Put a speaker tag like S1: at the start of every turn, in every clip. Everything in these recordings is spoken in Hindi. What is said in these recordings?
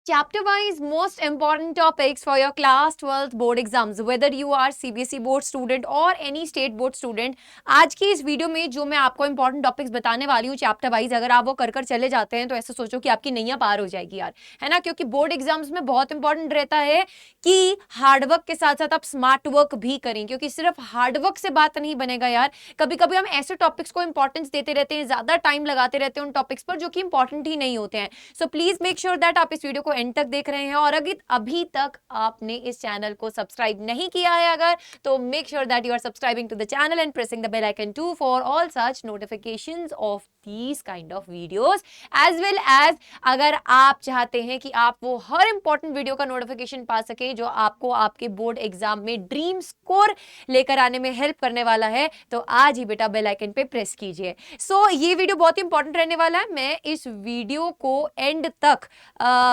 S1: chapter wise most important topics for your class 12th board exams whether you are CBSE board student or any state board student। आज की इस वीडियो में जो मैं आपको इंपॉर्टेंट टॉपिक्स बताने वाली हूँ चैप्टर वाइज, अगर आप वो कर चले जाते हैं तो ऐसे सोचो कि आपकी नैया पार हो जाएगी यार, है ना। क्योंकि बोर्ड एग्जाम्स में बहुत इंपॉर्टेंट रहता है कि हार्डवर्क के साथ साथ आप स्मार्ट वर्क भी करें, क्योंकि सिर्फ हार्डवर्क से बात नहीं बनेगा यार। कभी कभी हम ऐसे टॉपिक्स को इंपॉर्टेंस देते रहते हैं, ज्यादा टाइम लगाते रहते हैं उन टॉपिक्स पर जो कि इंपॉर्टेंट ही नहीं होते हैं। So please make sure that आप इस वीडियो को एंड तक देख रहे हैं, और अगर अभी तक आपने इस चैनल को सब्सक्राइब नहीं किया है अगर, तो make sure that you are subscribing to the channel and pressing the bell icon to for all such notifications of these kind of videos, as well as अगर आप चाहते हैं कि आप वो हर इंपॉर्टेंट वीडियो का नोटिफिकेशन पा सके जो आपको आपके बोर्ड एग्जाम में ड्रीम स्कोर लेकर आने में हेल्प करने वाला है, तो आज ही बेटा बेल आइकन पे प्रेस कीजिए। सो ये वीडियो बहुत ही इंपॉर्टेंट रहने वाला है। मैं इस वीडियो को एंड तक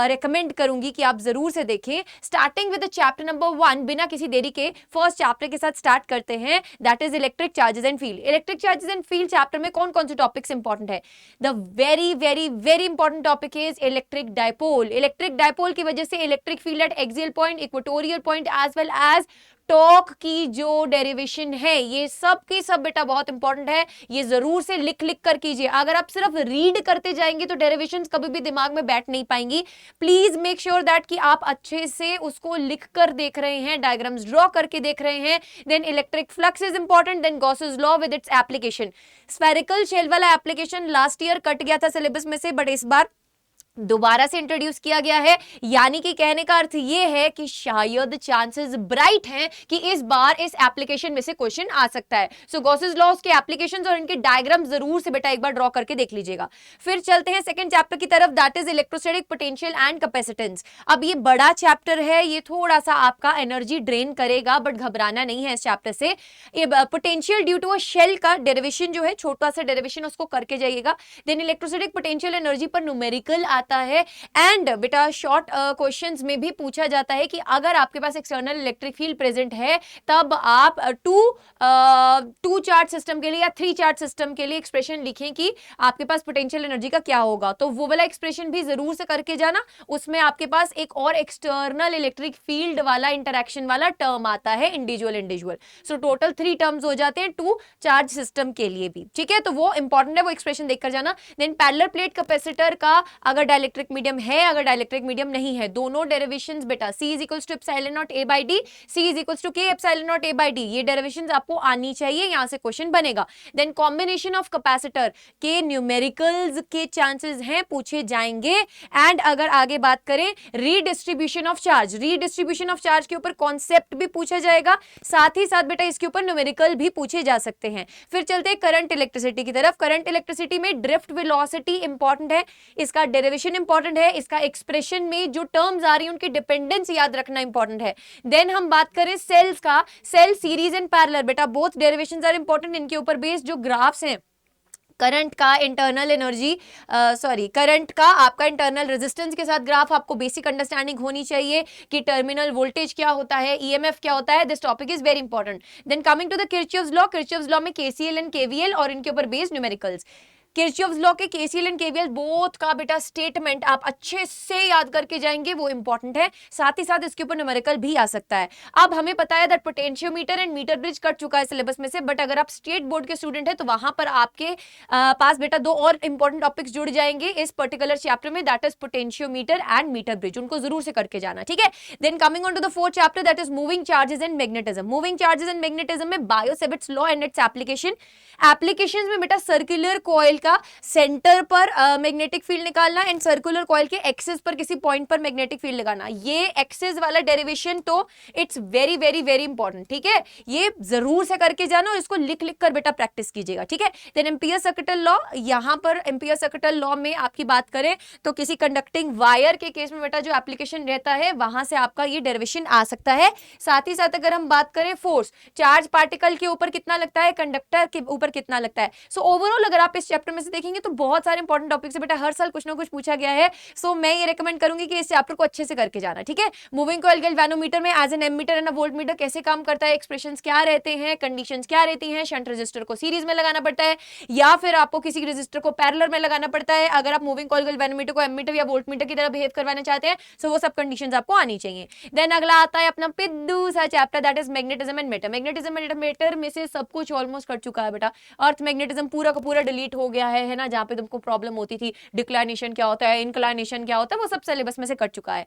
S1: रेकमेंड करूंगी कि आप जरूर से देखें, स्टार्टिंग विद चैप्टर नंबर 1। बिना किसी देरी के फर्स्ट चैप्टर के साथ स्टार्ट करते हैं, that is electric charges and field. Electric charges and field chapter में कौन कौन से टॉपिक्स इंपॉर्टेंट है? The very very very important topic is electric dipole. Electric dipole की वजह से electric field at axial point, equatorial point as well as torque की जो डेरिवेशन है, ये सब की सब बेटा बहुत इंपॉर्टेंट है। ये जरूर से लिख लिख कर कीजिए। अगर आप सिर्फ रीड करते जाएंगे तो डेरिवेशंस कभी भी दिमाग में बैठ नहीं पाएंगी। प्लीज मेक श्योर दैट कि आप अच्छे से उसको लिख कर देख रहे हैं, डायग्राम्स ड्रॉ करके देख रहे हैं। Then electric flux is important, then Gauss's law with its application. Spherical shell वाला एप्लीकेशन लास्ट ईयर कट गया था सिलेबस में से, बट इस बार दोबारा से इंट्रोड्यूस किया गया है। यानी कि कहने का अर्थ यह है कि शायद चांसेस ब्राइट हैं कि इस बार इस एप्लीकेशन में से क्वेश्चन आ सकता है। सो गॉसेस लॉज के एप्लीकेशंस और इनके डायग्राम जरूर से बेटा एक बार ड्रॉ करके देख लीजिएगा। फिर चलते हैं सेकंड चैप्टर की तरफ, that is electrostatic potential and capacitance. अब ये बड़ा चैप्टर है, ये थोड़ा सा आपका एनर्जी ड्रेन करेगा, बट घबराना नहीं है इस चैप्टर से। Potential due to a shell का डेरिवेशन जो है, छोटा सा डेरिवेशन, उसको करके जाइएगा। देन इलेक्ट्रोस्टैटिक पोटेंशियल एनर्जी पर न्यूमेरिकल है। एंड बेटा शॉर्ट क्वेश्चंस में भी पूछा जाता है कि अगर आपके पास एक्सटर्नल इलेक्ट्रिक फील्ड प्रेजेंट है तब आप टू चार्ज सिस्टम के लिए या 3 चार्ज सिस्टम के लिए एक्सप्रेशन लिखें कि आपके पास पोटेंशियल एनर्जी का क्या होगा। तो वो वाला एक्सप्रेशन भी जरूर से करके जाना। उसमें आपके पास एक और एक्सटर्नल इलेक्ट्रिक फील्ड वाला इंटरैक्शन वाला टर्म आता है, इंडिविजुअल। सो टोटल 3 टर्म्स हो जाते हैं 2 चार्ज सिस्टम के लिए भी, ठीक है। तो वो इंपॉर्टेंट है, वो एक्सप्रेशन देखकर जाना। देन पैरेलल प्लेट कैपेसिटर का अगर डाइलेक्ट्रिक मीडियम है, अगर डाइलेक्ट्रिक मीडियम नहीं है, दोनों डेरिवेशंस बेटा C is equals to epsilon naught A by D, C is equals to K epsilon naught A by D, ये डेरिवेशंस आपको आनी चाहिए, यहां से क्वेश्चन बनेगा। देन कॉम्बिनेशन ऑफ कैपेसिटर के न्यूमेरिकल्स के चांसेस हैं, पूछे जाएंगे। एंड अगर आगे बात करें redistribution of charge, redistribution of charge के ऊपर कॉन्सेप्ट भी पूछा जाएगा, साथ ही साथ बेटा इसके ऊपर न्यूमेरिकल भी पूछे जा सकते हैं। फिर चलते हैं करंट इलेक्ट्रिसिटी की तरफ। करंट इलेक्ट्रिसिटी में ड्रिफ्ट वेलोसिटी इंपॉर्टेंट है, इसका डेरिवेशन इंपॉर्टेंट है, इसका एक्सप्रेशन में जो टर्म्स आ रही है उनकी डिपेंडेंस याद रखना इंपॉर्टेंट है। देन हम बात करें सेल्स का, सेल सीरीज एंड पैरेलल, बेटा बोथ डेरिवेशंस आर इंपॉर्टेंट। इनके ऊपर बेस्ड जो ग्राफ्स हैं, करंट का इंटरनल एनर्जी करंट का आपका इंटरनल रेजिस्टेंस के साथ ग्राफ, आपको बेसिक अंडरस्टैंडिंग होनी चाहिए कि टर्मिनल वोल्टेज क्या होता है, ईएमएफ क्या होता है। This topic is very important. Then coming to the Kirchhoff's law, Kirchhoff's law में केसीएल एंड केवीएल और इनके ऊपर बेस्ड न्यूमेरिकल्स। किरचॉफ्स लॉ के केसीएल एंड केवीएल बोथ का बेटा स्टेटमेंट आप अच्छे से याद करके जाएंगे, वो इंपॉर्टेंट है। साथ ही साथ इसके ऊपर न्यूमेरिकल भी आ सकता है। अब हमें पता है that potentiometer and meter bridge cut चुका है सिलेबस में से, बट अगर आप स्टेट बोर्ड के स्टूडेंट है तो वहां पर आपके पास बेटा 2 और इंपॉर्टेंट टॉपिक्स जुड़ जाएंगे इस पर्टिकुलर चैप्टर में, that is potentiometer and meter bridge, उनको जरूर से करके जाना, ठीक है। Then coming on to the 4th chapter, that is moving charges and magnetism. Moving charges and magnetism में Biot Savart's law and its application. Applications में बेटा सर्कुलर कॉइल का सेंटर पर मैग्नेटिक फील्ड निकालना एंड सर्कुलर कॉइल के एक्सिस पर किसी पॉइंट पर मैग्नेटिक फील्ड लगाना, ये एक्सिस वाला डेरिवेशन तो it's very very very important, ठीक है। ये जरूर से करके जाना और इसको लिख लिख कर बेटा प्रैक्टिस कीजिएगा, ठीक है। देन एम्पियर सर्किटल लॉ, यहां पर एम्पियर सर्किटल लॉ में आपकी बात करें तो किसी कंडक्टिंग वायर के केस में बेटा जो एप्लीकेशन रहता है वहां से आपका ये डेरिवेशन आ सकता है। साथ ही साथ अगर हम बात करें फोर्स, चार्ज पार्टिकल के ऊपर कितना लगता है, कंडक्टर के ऊपर कितना लगता है। सो ओवरऑल अगर आप इस चैप्टर में से देखेंगे तो बहुत सारे इंपॉर्टेंट टॉपिक्स है बेटा, हर साल कुछ ना कुछ पूछा गया है। सो मैं ये रेकमेंड करूंगी कि इस चैप्टर को अच्छे से करके जाना, ठीक है। मूविंग कॉइल गैल्वेनोमीटर में as an ammeter and voltmeter कैसे काम करता है, एक्सप्रेशंस क्या रहते हैं, कंडीशंस क्या रहती हैं, शंट रेजिस्टर को सीरीज में लगाना पड़ता है या फिर आपको किसी रेजिस्टर को पैरेलल में लगाना पड़ता है अगर आप मूविंग कॉइल गैल्वेनोमीटर को एमीटर या वोल्ट मीटर की तरह बिहेव करवाना चाहते हैं। सो वो सब कंडीशंस आपको आनी चाहिए। देन अगला आता है अपना पिद्दू सा chapter, that is magnetism and matter. Magnetism and matter में से सब कुछ ऑलमोस्ट कर चुका है बेटा। अर्थ मैग्नेटिज्म पूरा का पूरा डिलीट हो गया है ना, जहां पे तुमको प्रॉब्लम होती थी डिक्लाइनेशन क्या होता है, इंक्लाइनेशन क्या होता है, वो सब सिलेबस में से कट चुका है।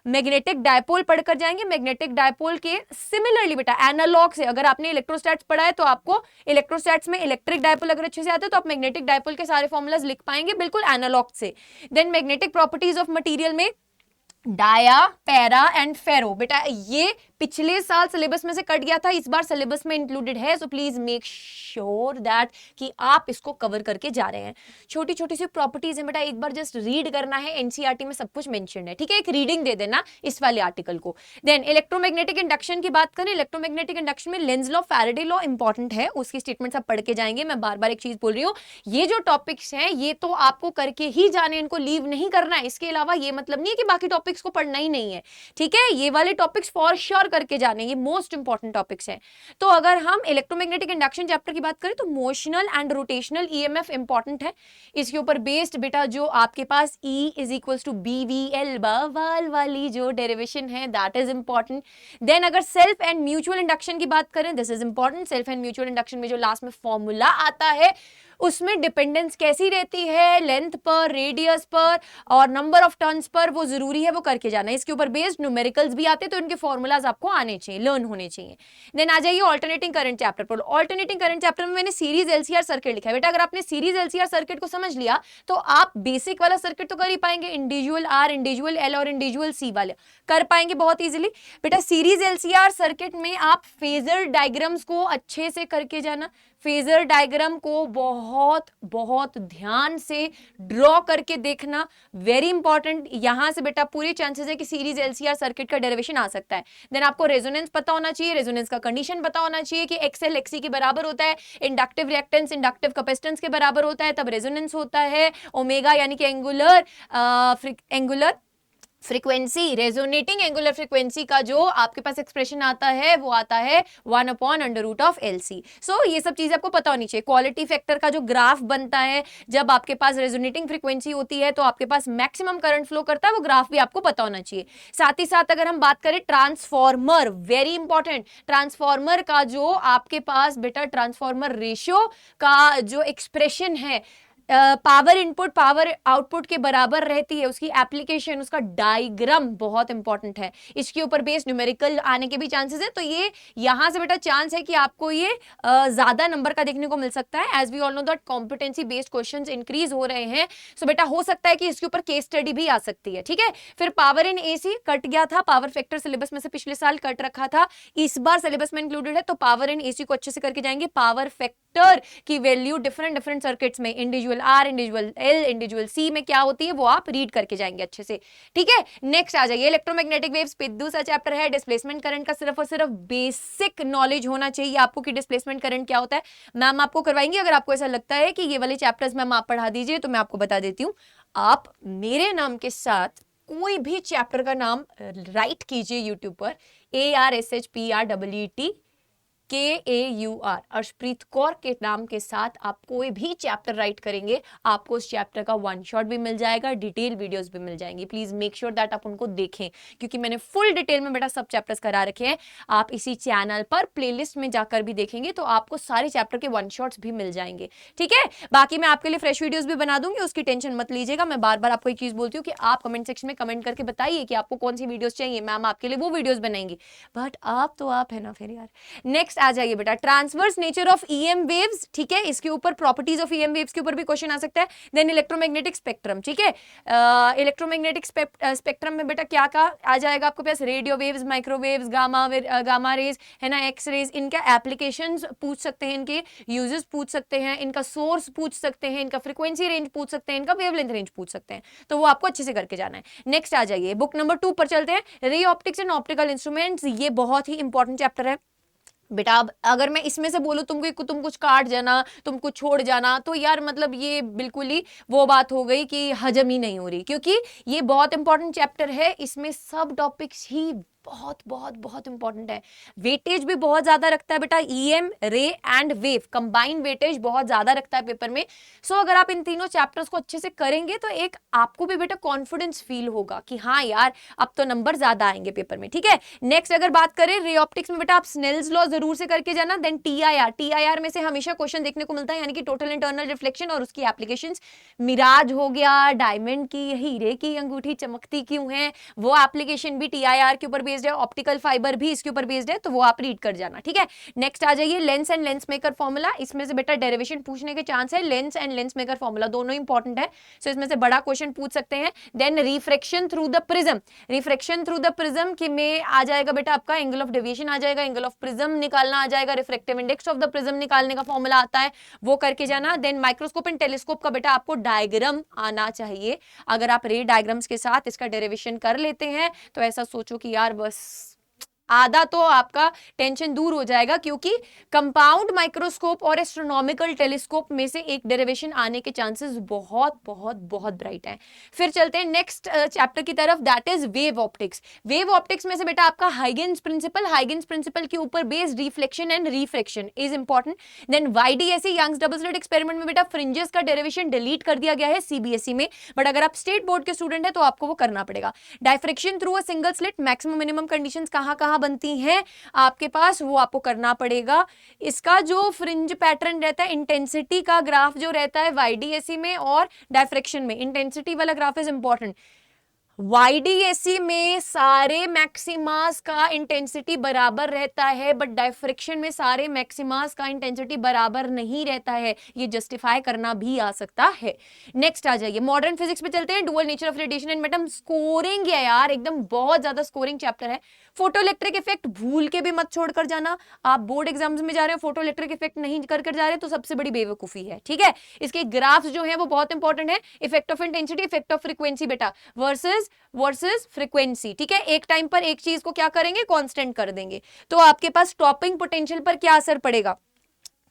S1: मैग्नेटिक डायपोल पढ़कर जाएंगे। मैग्नेटिक डायपोल के सिमिलरली बेटा एनालॉग से, अगर आपने इलेक्ट्रोस्टैट्स पढ़ा है तो आपको इलेक्ट्रोस्टैट्स में इलेक्ट्रिक डायपोल अगर अच्छे से आते हैं तो आप मैग्नेटिक डायपोल के सारे फॉर्मूलाज लिख पाएंगे बिल्कुल एनालॉग से। Then magnetic properties of material में डाया, पैरा एंड फेरो, बेटा ये पिछले साल सिलेबस में से कट गया था, इस बार सिलेबस में इंक्लूडेड है। So please make sure that कि आप इसको कवर करके जा रहे हैं। छोटी छोटी सी प्रॉपर्टीज है बेटा, एक बार जस्ट रीड करना है, एनसीईआरटी में सब कुछ मेंशन्ड है, ठीक है। एक रीडिंग दे देना इस वाले आर्टिकल को। देन इलेक्ट्रोमैग्नेटिक इंडक्शन की बात करें, इलेक्ट्रोमैग्नेटिक इंडक्शन में Lenz law, Faraday law important है, उसकी स्टेटमेंट्स आप पढ़ के जाएंगे। मैं बार बार एक चीज बोल रही हूँ, ये जो टॉपिक्स हैं ये तो आपको करके ही जाने, इनको लीव नहीं करना है। इसके अलावा ये मतलब नहीं है कि बाकी टॉपिक्स को पढ़ना ही नहीं है, ठीक है। ये वाले टॉपिक्स फॉर श्योर करके जाने, ये मोस्ट इंपॉर्टेंट टॉपिक्स हैं। तो अगर हम इलेक्ट्रोमैग्नेटिक इंडक्शन चैप्टर की बात करें तो motional and rotational EMF important है। इसके ऊपर बेस्ड बेटा जो आपके पास E is equals to BVL बवाल वाली जो डेरिवेशन है दैट इज इंपॉर्टेंट। देन अगर सेल्फ एंड म्यूचुअल इंडक्शन की बात करें, this is important. Self and mutual induction में जो लास्ट में फॉर्मूला आता है उसमें डिपेंडेंस कैसी रहती है, लेंथ पर, रेडियस पर और नंबर ऑफ टर्न्स पर, वो जरूरी है, वो करके जाना है। इसके ऊपर बेस्ड न्यूमेरिकल्स भी आते हैं तो इनके फॉर्मूलाज आपको आने चाहिए, लर्न होने चाहिए। देन आ जाइए ऑल्टरनेटिंग करंट चैप्टर पर। ऑल्टरनेटिंग करंट चैप्टर में मैंने सीरीज एलसीआर सर्किट लिखा है बेटा। अगर आपने सीरीज एलसीआर सर्किट को समझ लिया तो आप बेसिक वाला सर्किट तो कर ही पाएंगे, इंडिविजुअल आर, इंडिविजुअल एल और इंडिविजुअल सी वाले कर पाएंगे बहुत इजीली बेटा। सीरीज एलसीआर सर्किट में आप फेजर डायग्राम्स को अच्छे से करके जाना, फेजर डायग्राम को बहुत बहुत ध्यान से ड्रॉ करके देखना, वेरी इंपॉर्टेंट। यहां से बेटा पूरे चांसेस है कि सीरीज एलसीआर सर्किट का डेरिवेशन आ सकता है। देन आपको रेजोनेंस पता होना चाहिए, रेजोनेंस का कंडीशन पता होना चाहिए कि एक्सएल एक्सी के बराबर होता है, इंडक्टिव रिएक्टेंस इंडक्टिव कैपेसिटेंस के बराबर होता है, तब रेजोनेंस होता है। ओमेगा यानी कि angular frequency, resonating angular frequency का जो आपके पास एक्सप्रेशन आता है वो आता है 1/√LC। सो ये सब चीजें आपको पता होनी चाहिए। क्वालिटी फैक्टर का जो ग्राफ बनता है जब आपके पास रेजोनेटिंग फ्रीक्वेंसी होती है तो आपके पास मैक्सिमम करंट फ्लो करता है, वो ग्राफ भी आपको पता होना चाहिए। साथ ही साथ अगर हम बात करें ट्रांसफॉर्मर, वेरी इंपॉर्टेंट, ट्रांसफॉर्मर का जो आपके पास बेटा ट्रांसफॉर्मर रेशियो का जो एक्सप्रेशन है पावर इनपुट पावर आउटपुट के बराबर रहती है, उसकी एप्लीकेशन, उसका डायग्राम बहुत इंपॉर्टेंट है। इसके ऊपर बेस्ड न्यूमेरिकल आने के भी चांसेस है, तो ये यहां से बेटा चांस है कि आपको ये ज्यादा नंबर का देखने को मिल सकता है। As we all know that competency based questions increase हो रहे हैं, सो बेटा हो सकता है कि इसके ऊपर केस स्टडी भी आ सकती है, ठीक है। फिर पावर इन एसी कट गया था, पावर फैक्टर सिलेबस में से पिछले साल कट रखा था, इस बार सिलेबस में इंक्लूडेड है, तो पावर इन एसी को अच्छे से करके जाएंगे। पावर फैक्टर की वैल्यू डिफरेंट डिफरेंट सर्किट्स में, individual R, individual L, individual C में क्या होती है वो आप रीड करके जाएंगे अच्छे से, ठीक है। नेक्स्ट आ जाइए इलेक्ट्रोमैग्नेटिक वेव्स पे, दूसरा चैप्टर है। डिस्प्लेसमेंट करंट का सिर्फ और सिर्फ बेसिक नॉलेज होना चाहिए आपको कि डिस्प्लेसमेंट करंट क्या होता है। मैम आपको करवाएंगे, अगर आपको ऐसा लगता है कि ये वाले चैप्टर्स मैम आप पढ़ा दीजिए तो मैं आपको बता देती हूँ, आप मेरे नाम के साथ कोई भी चैप्टर का नाम राइट कीजिए यूट्यूब पर, ARSHPREET KAUR, अर्शप्रीत कौर के नाम के साथ आप कोई भी चैप्टर राइट करेंगे, आपको उस चैप्टर का वन शॉट भी मिल जाएगा, डिटेल वीडियोस भी मिल जाएंगी। प्लीज मेक श्योर दैट आप उनको देखें, क्योंकि मैंने फुल डिटेल में बेटा सब चैप्टर्स करा रखे हैं। आप इसी चैनल पर प्लेलिस्ट में जाकर भी देखेंगे तो आपको सारे चैप्टर के वन शॉट्स भी मिल जाएंगे, ठीक है। बाकी मैं आपके लिए फ्रेश वीडियोस भी बना दूंगी, उसकी टेंशन मत लीजिएगा। मैं बार बार आपको एक चीज बोलती हूँ कि आप कमेंट सेक्शन में कमेंट करके बताइए कि आपको कौन सी वीडियोस चाहिए, मैम आपके लिए वो वीडियोस बनाएंगी। बट आप तो आप है ना फिर यार। नेक्स्ट आ जाइए बेटा transverse nature of EM waves, ठीक है, इसके ऊपर प्रॉपर्टीज ऑफ ईएम वेव्स के ऊपर भी क्वेश्चन आ सकता है। देन इलेक्ट्रोमैग्नेटिक स्पेक्ट्रम, ठीक है, इलेक्ट्रोमैग्नेटिक स्पेक्ट्रम में बेटा क्या क्या आ जाएगा आपके पास, radio waves, microwaves, gamma rays है ना, एक्स रेज, इनका एप्लीकेशंस पूछ सकते हैं, इनके यूजेस पूछ सकते हैं, इनका सोर्स पूछ सकते हैं, इनका फ्रीक्वेंसी रेंज पूछ सकते हैं, इनका वेवलेंथ रेंज पूछ सकते हैं, तो वो आपको अच्छे से करके जाना है। नेक्स्ट आ जाइए बुक नंबर 2 पर चलते हैं, ray optics and optical instruments. ये बहुत ही इंपॉर्टेंट चैप्टर है बेटा अब अगर मैं इसमें से बोलूँ तुमको तुम कुछ काट जाना, तुम कुछ छोड़ जाना, तो यार मतलब ये बिल्कुल ही वो बात हो गई कि हजम ही नहीं हो रही, क्योंकि ये बहुत इंपॉर्टेंट चैप्टर है, इसमें सब टॉपिक्स ही बहुत बहुत बहुत इंपॉर्टेंट है। वेटेज भी बहुत ज्यादा रखता है बेटा, ईएम, रे एंड वेव कंबाइंड वेटेज बहुत ज्यादा रखता है पेपर में। सो अगर आप इन तीनों चैप्टर्स को अच्छे से करेंगे तो एक आपको भी बेटा कॉन्फिडेंस फील होगा कि हाँ यार अब तो नंबर ज्यादा आएंगे पेपर में, ठीक है। नेक्स्ट अगर बात करें रे ऑप्टिक्स में बेटा, आप स्नेल्स लॉ जरूर से करके जाना। देन टीआईआर में से हमेशा क्वेश्चन देखने को मिलता है, यानी कि टोटल इंटरनल रिफ्लेक्शन और उसकी एप्लीकेशंस। मिराज हो गया, डायमंड की हीरे की अंगूठी चमकती क्यों है, वो एप्लीकेशन भी टीआईआर के ऊपर बेस्ड है, ऑप्टिकल फाइबर भी इसके ऊपर बेस्ड है, तो वो आप रीड कर जाना, ठीक है। नेक्स्ट आ जाइए lens and lens maker formula, इसमें से बेटा डेरिवेशन पूछने के चांस है, lens and lens maker formula दोनों इंपॉर्टेंट है, सो इसमें से बड़ा क्वेश्चन पूछ सकते हैं। Then refraction through the prism, refraction through the prism के में आ जाएगा बेटा आपका एंगल ऑफ डेविएशन आ जाएगा, एंगल ऑफ प्रिज्म निकालना आ जाएगा, refractive index of the prism निकालने का फॉर्मूला आता है, वो करके जाना। देन माइक्रोस्कोप एंड टेलीस्कोप का बेटा आपको डायग्राम आना चाहिए, अगर आप रे डायग्राम्स के साथ इसका डेरिवेशन कर लेते हैं तो ऐसा सोचो कि यार बस आधा तो आपका टेंशन दूर हो जाएगा, क्योंकि कंपाउंड माइक्रोस्कोप और एस्ट्रोनॉमिकल टेलीस्कोप में से एक डेरिवेशन आने के चांसेस बहुत बहुत बहुत ब्राइट हैं। फिर चलते हैं नेक्स्ट चैप्टर की तरफ, that is wave optics. Wave optics में से बेटा आपका हाइगेन्स प्रिंसिपल के ऊपर based reflection and refraction is important. Then YDSE Young's double slit experiment में बेटा फ्रिंजेस का डेरिवेशन डिलीट कर दिया गया है सीबीएसई में, बट अगर आप स्टेट बोर्ड के स्टूडेंट है तो आपको वो करना पड़ेगा। Diffraction through a single slit, maximum minimum conditions कहां कहां बनती हैं आपके पास, वो आपको करना पड़ेगा। इसका जो फ्रिंज पैटर्न रहता है, इंटेंसिटी का ग्राफ जो रहता है वाईडीएसई में और डायफ्रेक्शन में, इंटेंसिटी वाला ग्राफ इज इंपॉर्टेंट। वाईडीएसई में सारे मैक्सिमास का इंटेंसिटी बराबर रहता है, बट डायफ्रेक्शन में सारे मैक्सिमास का इंटेंसिटी बराबर नहीं रहता है, ये जस्टिफाई करना भी आ सकता है। नेक्स्ट आ जाइए मॉडर्न फिजिक्स पे चलते हैं, dual nature of radiation and matter. Scoring है यार, एकदम बहुत ज्यादा स्कोरिंग चैप्टर है। फोटो इलेक्ट्रिक इफेक्ट भूल के भी मत छोड़कर जाना, आप बोर्ड एग्जाम्स में जा रहे हो फोटो इलेक्ट्रिक इफेक्ट नहीं कर जा रहे तो सबसे बड़ी बेवकूफी है, ठीक है। इसके ग्राफ्स जो है वो बहुत इंपॉर्टेंट है, effect of intensity, effect of frequency बेटा, वर्सेस फ्रीक्वेंसी, ठीक है। एक टाइम पर एक चीज को क्या करेंगे, कांस्टेंट कर देंगे, तो आपके पास स्टॉपिंग पोटेंशियल पर क्या असर पड़ेगा,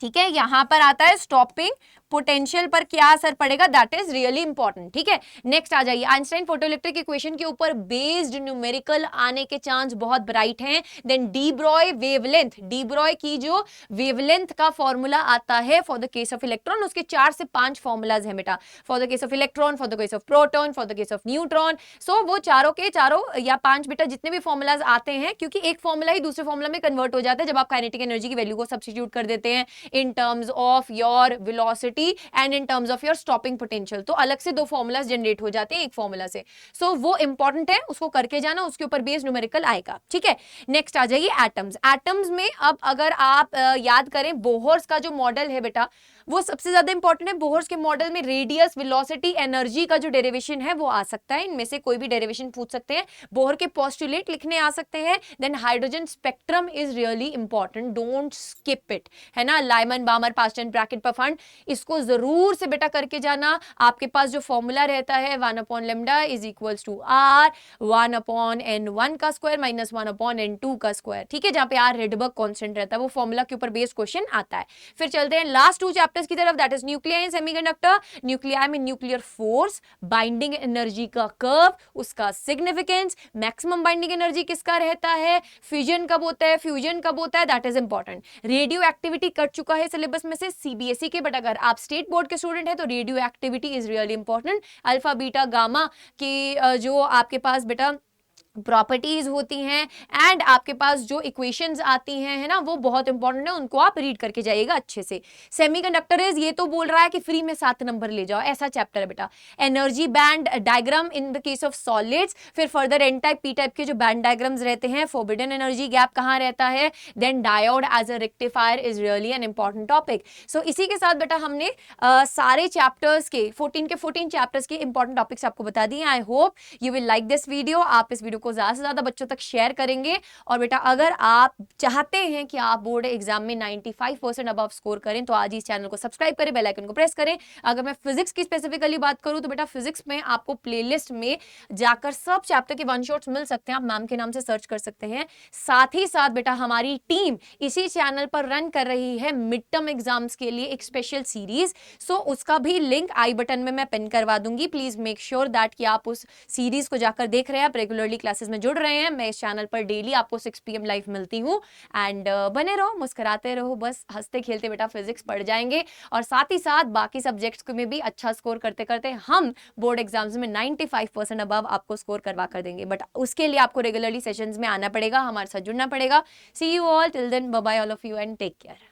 S1: ठीक है। यहां पर आता है स्टॉपिंग पोटेंशियल पर क्या असर पड़ेगा, दैट इज रियली इंपॉर्टेंट, ठीक है। नेक्स्ट आ जाइए आइंस्टाइन फोटोइलेक्ट्रिक इक्वेशन के ऊपर बेस्ड न्यूमेरिकल आने के चांस बहुत ब्राइट हैं। Then de Broglie wavelength, de Broglie की जो वेवलेंथ का फॉर्मूला आता है for the case of electron, उसके 4 से 5 फॉर्मूलाज है बेटा, for the case of electron, for the case of proton, for the case of neutron. So वो चारों के चारों या 5 बेटा जितने भी फॉर्मूलाज आते हैं, क्योंकि एक फॉर्मूला ही दूसरे फॉर्मूला में कन्वर्ट हो जाता है जब आप काइनेटिक एनर्जी की वैल्यू को सब्स्टिट्यूट कर देते हैं in terms of your velocity and in terms of your stopping potential, तो अलग से 2 फॉर्मूलाज जनरेट हो जाते हैं एक फॉर्मूला से। सो वो इंपॉर्टेंट है, उसको करके जाना, उसके ऊपर बेस्ड न्यूमेरिकल आएगा, ठीक है। नेक्स्ट आ जाइए एटम्स। एटम्स में अब अगर आप याद करें बोहर्स का जो मॉडल है बेटा, वो सबसे ज्यादा इंपॉर्टेंट है। बोहर्स के मॉडल में रेडियस, वेलोसिटी, एनर्जी का जो डेरिवेशन है वो आ सकता है, इनमें से कोई भी डेरिवेशन पूछ सकते हैं, बोहर के पोस्टुलेट लिखने आ सकते हैं। Then hydrogen spectrum is really important, don't skip it, है ना। Lyman Balmer Paschen and Brackett पर फंड, इसको जरूर से बेटा करके जाना। आपके पास जो फॉर्मूला रहता है 1/λ is equals to are 1/n1 का स्क्वायर माइनस 1/n2 का स्क्वायर, ठीक है, जहां पे आर रेडबर्ग कांस्टेंट रहता है, वो फॉर्मूला के ऊपर बेस्ड क्वेश्चन आता है। फिर चलते हैं लास्ट 2 चैप्टर्स की तरफ, that is nuclear and semiconductor. Nuclear में न्यूक्लियर फोर्स, बाइंडिंग एनर्जी का कर्व, उसका सिग्निफिकेंस, मैक्सिमम बाइंडिंग एनर्जी किसका रहता है, फ्यूजन कब होता है, फ्यूजन कब होता है, that is important. Radio activity cut चुका है सिलेबस में से सीबीएसई के, बट अगर आप स्टेट बोर्ड के स्टूडेंट है तो radio activity is really important. Alpha beta gamma की जो आपके पास बेटा प्रॉपर्टीज होती हैं एंड आपके पास जो इक्वेशंस आती हैं, है ना, वो बहुत इंपॉर्टेंट है, उनको आप रीड करके जाइएगा अच्छे से। सेमीकंडक्टर इज, ये तो बोल रहा है कि फ्री में 7 नंबर ले जाओ, ऐसा चैप्टर है बेटा। Energy band diagram in the case of solids, फिर further N type P type के जो बैंड डायग्राम्स रहते हैं, फोरबिडन एनर्जी गैप कहाँ रहता है, then diode as a rectifier is really an important topic. So इसी के साथ बेटा हमने सारे चैप्टर्स के 14 चैप्टर्स के इंपॉर्टेंट टॉपिक्स आपको बता दिए। I hope you will like this video. आप इस वीडियो को ज़्यादा से ज़्यादा बच्चों तक शेयर करेंगे। और बेटा अगर आप चाहते हैं कि आप बोर्ड एग्जाम में 95% अबव स्कोर करें तो आज ही इस चैनल को सब्सक्राइब करें, बेल आइकन को प्रेस करें। अगर मैं फिजिक्स की स्पेसिफिकली बात करूं तो बेटा फिजिक्स में आपको प्लेलिस्ट में जाकर सब चैप्टर के वन शॉट्स मिल सकते हैं, आप मैम के नाम से सर्च कर सकते हैं। साथ ही साथ बेटा हमारी टीम इसी चैनल पर रन कर रही है मिड टर्म एग्जाम्स के लिए एक स्पेशल सीरीज, सो उसका भी लिंक आई बटन में मैं पिन करवा दूंगी। प्लीज मेक श्योर दैट कि आप उस सीरीज को जाकर देख रहे हैं, आप रेगुलरली क्लासेस में जुड़ रहे हैं। मैं इस चैनल पर डेली आपको 6 PM लाइव मिलती हूँ। एंड बने रहो, मुस्कुराते रहो, बस हंसते खेलते बेटा फिजिक्स पढ़ जाएंगे। और साथ ही साथ बाकी सब्जेक्ट्स में भी अच्छा स्कोर करते करते हम बोर्ड एग्जाम्स में 95% अबव आपको स्कोर करवा कर देंगे। बट उसके लिए आपको रेगुलरली सेशंस में आना पड़ेगा, हमारे साथ जुड़ना पड़ेगा। See you all till then, bye bye all of you and take care.